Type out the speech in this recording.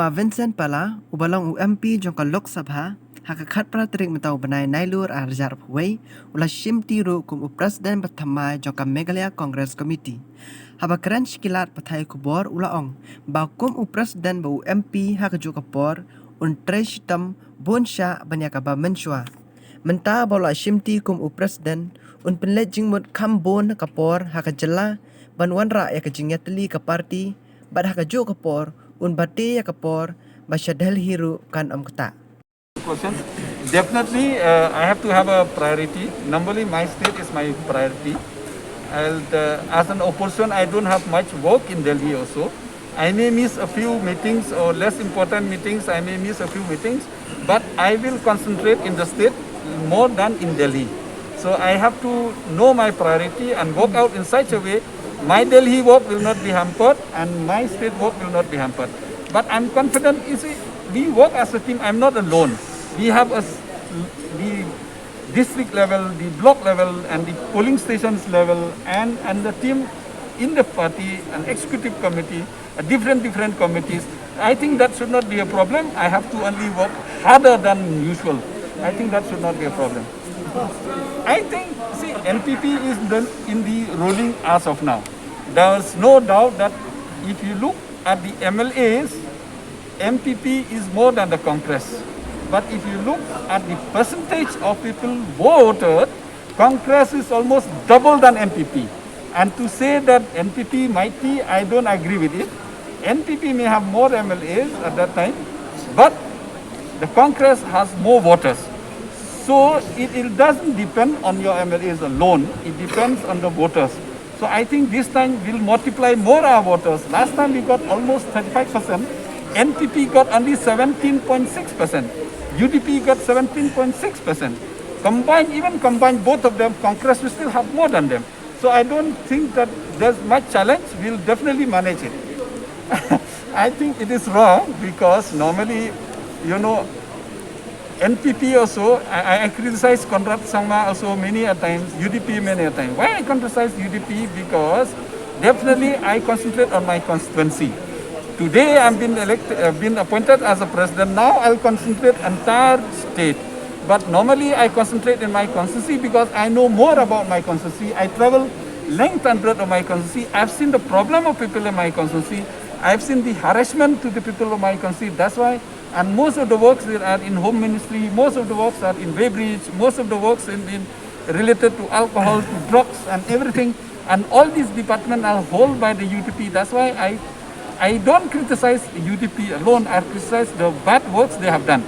Delhi Vincent Pala, ubalong UMP jongka Lok Sabha, hakakat pratrik mentau benai nailur arjar huwei, ula shim tiru kum Presiden pertama jongka Meghalaya Congress Committee. Haba keren shikilat pathai kubor ula ong, bakum Presiden ba UMP hakajuk kapor, tre shitam bonsha banyakaba menshua. Menta bola shimti kum Presiden, penlet jingmut kham bon kapor haka jylla, banwanra ya kajingyatli ka parti, bad hakajuk kapor, bati ya kapor basya Delhi ru kan kata. Question. Definitely, I have to have a priority. Normally, my state is my priority. And as an opposition, I don't have much work in Delhi also. I may miss a few meetings or less important meetings. I may miss a few meetings, but I will concentrate in the state more than in Delhi. So I have to know my priority and work out in such a way my Delhi work will not be hampered and my state work will not be hampered. But I'm confident, you see, we work as a team. I'm not alone. We have the district level, the block level, and the polling stations level, and the team in the party, an executive committee, different committees. I think that should not be a problem. I have to only work harder than usual. I think that should not be a problem. I think, see, NPP is in the ruling as of now. There's no doubt that if you look at the MLAs, MPP is more than the Congress. But if you look at the percentage of people voted, Congress is almost double than NPP. And to say that NPP might be, I don't agree with it. NPP may have more MLAs at that time, but the Congress has more voters. So it doesn't depend on your MLAs alone. It depends on the voters. So I think this time we'll multiply more our voters. Last time we got almost 35%. NPP got only 17.6%. UDP got 17.6%. Combined both of them, Congress will still have more than them. So I don't think that there's much challenge. We'll definitely manage it. I think it is wrong because normally, you know, NPP also, I criticize Conrad Sangma also many a times, UDP many a time. Why I criticize UDP? Because definitely I concentrate on my constituency. Today I'm been appointed as a president. Now I'll concentrate entire state. But normally I concentrate in my constituency because I know more about my constituency. I travel length and breadth of my constituency. I've seen the problem of people in my constituency. I've seen the harassment to the people of my constituency. That's why. And most of the works that are in home ministry, most of the works are in weighbridge, most of the works in related to alcohol, to drugs and everything. And all these departments are held by the UDP. That's why I don't criticize the UDP alone. I criticize the bad works they have done.